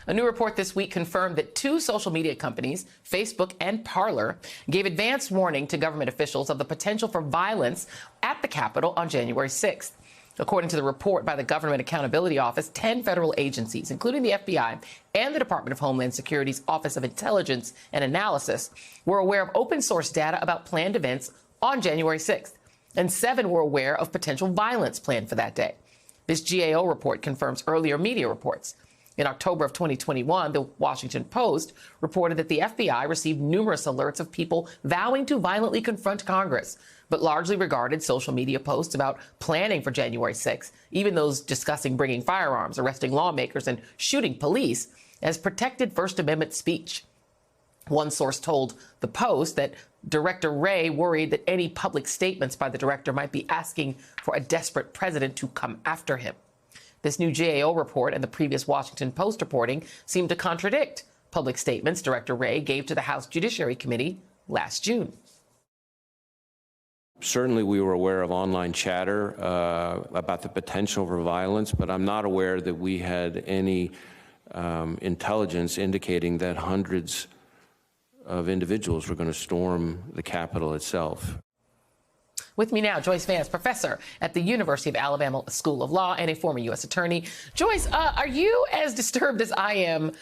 A new report this week confirmed that two social media companies, Facebook and Parler, gave advance warning to government officials of the potential for violence at the Capitol on January 6th. According to the report by the Government Accountability Office, 10 federal agencies, including the FBI and the Department of Homeland Security's Office of Intelligence and Analysis, were aware of open source data about planned events on January 6th, and 7 were aware of potential violence planned for that day. This GAO report confirms earlier media reports. In October of 2021, the Washington Post reported that the FBI received numerous alerts of people vowing to violently confront Congress, but largely regarded social media posts about planning for January 6th, even those discussing bringing firearms, arresting lawmakers, and shooting police, as protected First Amendment speech. One source told the Post that Director Wray worried that any public statements by the director might be asking for a desperate president to come after him. This new GAO report and the previous Washington Post reporting seem to contradict public statements Director Wray gave to the House Judiciary Committee last June. Certainly, we were aware of online chatter about the potential for violence, but I'm not aware that we had any intelligence indicating that hundreds of individuals were going to storm the Capitol itself. With me now, Joyce Vance, professor at the University of Alabama School of Law and a former U.S. attorney. Joyce, are you as disturbed as I am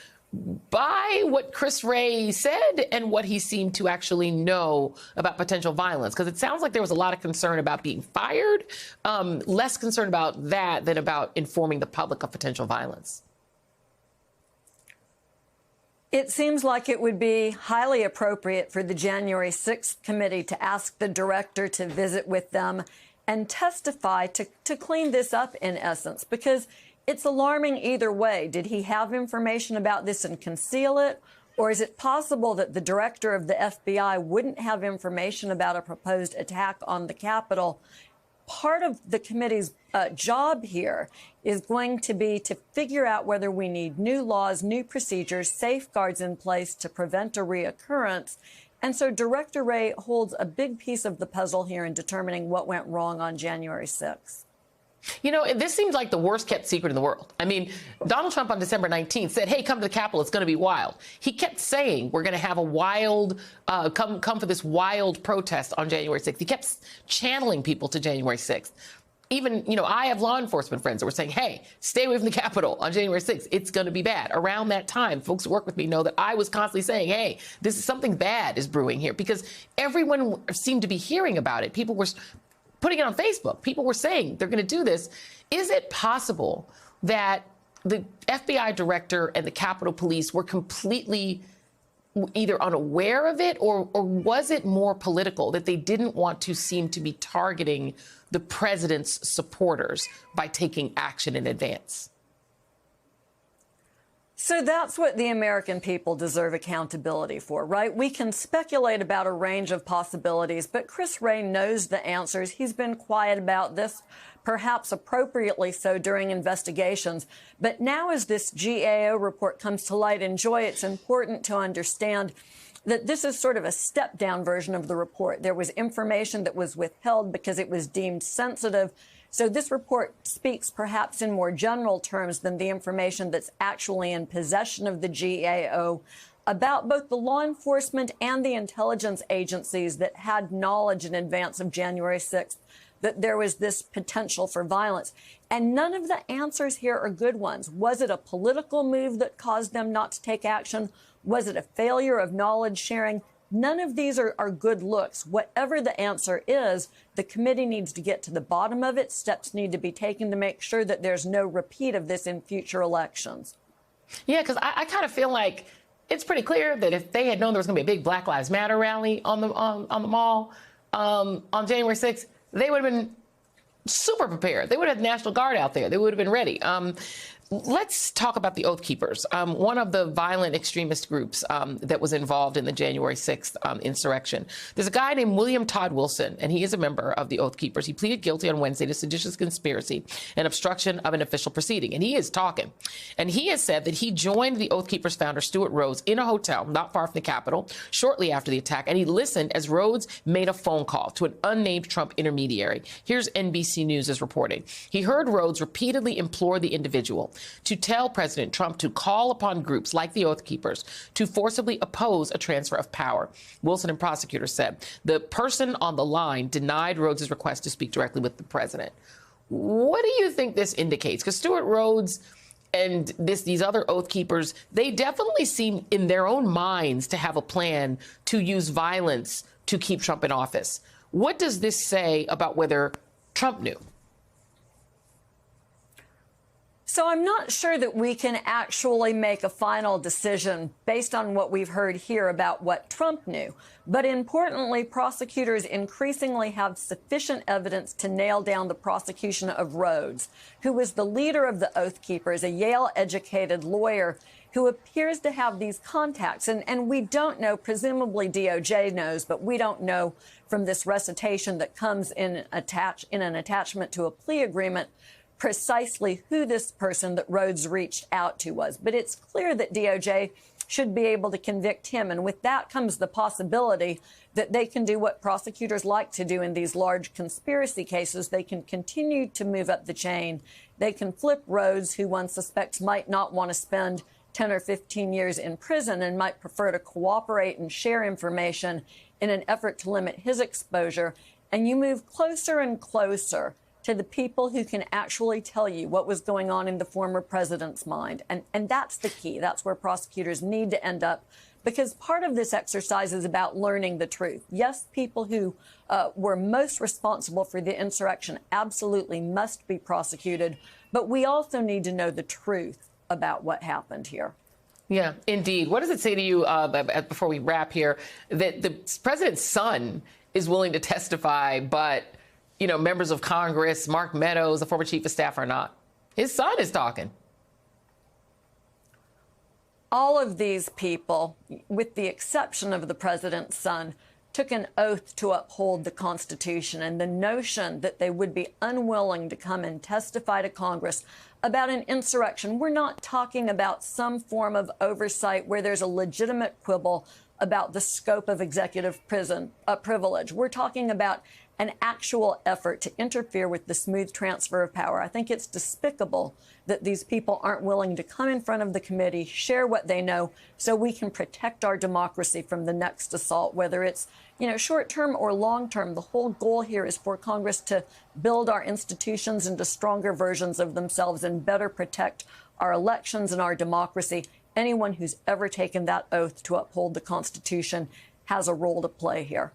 by what Chris Wray said and what he seemed to actually know about potential violence? Because it sounds like there was a lot of concern about being fired, less concern about that than about informing the public of potential violence. It seems like it would be highly appropriate for the January 6th committee to ask the director to visit with them and testify to clean this up, in essence, because it's alarming either way. Did he have information about this and conceal it? Or is it possible that the director of the FBI wouldn't have information about a proposed attack on the Capitol? Part of the committee's job here is going to be to figure out whether we need new laws, new procedures, safeguards in place to prevent a reoccurrence. And so Director Wray holds a big piece of the puzzle here in determining what went wrong on January 6th. You know, this seems like the worst kept secret in the world. I mean, Donald Trump on December 19th said, hey, come to the Capitol. It's going to be wild. He kept saying we're going to have a wild, come for this wild protest on January 6th. He kept channeling people to January 6th. Even, you know, I have law enforcement friends that were saying, hey, stay away from the Capitol on January 6th. It's going to be bad. Around that time, folks who work with me know that I was constantly saying, hey, this is something bad is brewing here, because everyone seemed to be hearing about it. People were putting it on Facebook. People were saying they're going to do this. Is it possible that the FBI director and the Capitol Police were completely either unaware of it, or was it more political, that they didn't want to seem to be targeting the president's supporters by taking action in advance? So that's what the American people deserve accountability for, right? We can speculate about a range of possibilities, but Chris Wray knows the answers. He's been quiet about this, perhaps appropriately so during investigations. But now as this GAO report comes to light, and Joy, it's important to understand that this is sort of a step-down version of the report. There was information that was withheld because it was deemed sensitive. So this report speaks perhaps in more general terms than the information that's actually in possession of the GAO about both the law enforcement and the intelligence agencies that had knowledge in advance of January 6th that there was this potential for violence. And none of the answers here are good ones. Was it a political move that caused them not to take action? Was it a failure of knowledge sharing? None of these are good looks. Whatever the answer is, the committee needs to get to the bottom of it. Steps need to be taken to make sure that there's no repeat of this in future elections. Yeah, because I kind of feel like it's pretty clear that if they had known there was going to be a big Black Lives Matter rally on the mall on January 6th, they would have been super prepared. They would have had the National Guard out there. They would have been ready. Let's talk about the Oath Keepers, one of the violent extremist groups that was involved in the January 6th insurrection. There's a guy named William Todd Wilson, and he is a member of the Oath Keepers. He pleaded guilty on Wednesday to seditious conspiracy and obstruction of an official proceeding, and he is talking. And he has said that he joined the Oath Keepers founder, Stuart Rhodes, in a hotel not far from the Capitol shortly after the attack, and he listened as Rhodes made a phone call to an unnamed Trump intermediary. Here's NBC News' reporting. He heard Rhodes repeatedly implore the individual to tell President Trump to call upon groups like the Oath Keepers to forcibly oppose a transfer of power. Wilson and prosecutors said the person on the line denied Rhodes' request to speak directly with the president. What do you think this indicates? Because Stewart Rhodes and these other Oath Keepers, they definitely seem in their own minds to have a plan to use violence to keep Trump in office. What does this say about whether Trump knew? So I'm not sure that we can actually make a final decision based on what we've heard here about what Trump knew. But importantly, prosecutors increasingly have sufficient evidence to nail down the prosecution of Rhodes, who was the leader of the Oath Keepers, a Yale-educated lawyer who appears to have these contacts. And we don't know, presumably DOJ knows, but we don't know from this recitation that comes in an attachment to a plea agreement precisely who this person that Rhodes reached out to was. But it's clear that DOJ should be able to convict him. And with that comes the possibility that they can do what prosecutors like to do in these large conspiracy cases. They can continue to move up the chain. They can flip Rhodes, who one suspects might not want to spend 10 or 15 years in prison and might prefer to cooperate and share information in an effort to limit his exposure. And you move closer and closer to the people who can actually tell you what was going on in the former president's mind. And that's the key. That's where prosecutors need to end up, because part of this exercise is about learning the truth. Yes, people who were most responsible for the insurrection absolutely must be prosecuted, but we also need to know the truth about what happened here. Yeah, indeed. What does it say to you, before we wrap here, that the president's son is willing to testify, but members of Congress, Mark Meadows, the former chief of staff, are not? His son is talking. All of these people, with the exception of the president's son, took an oath to uphold the Constitution. And the notion that they would be unwilling to come and testify to Congress about an insurrection, we're not talking about some form of oversight where there's a legitimate quibble about the scope of executive privilege. We're talking about an actual effort to interfere with the smooth transfer of power. I think it's despicable that these people aren't willing to come in front of the committee, share what they know, so we can protect our democracy from the next assault, whether it's, short-term or long-term. The whole goal here is for Congress to build our institutions into stronger versions of themselves and better protect our elections and our democracy. Anyone who's ever taken that oath to uphold the Constitution has a role to play here.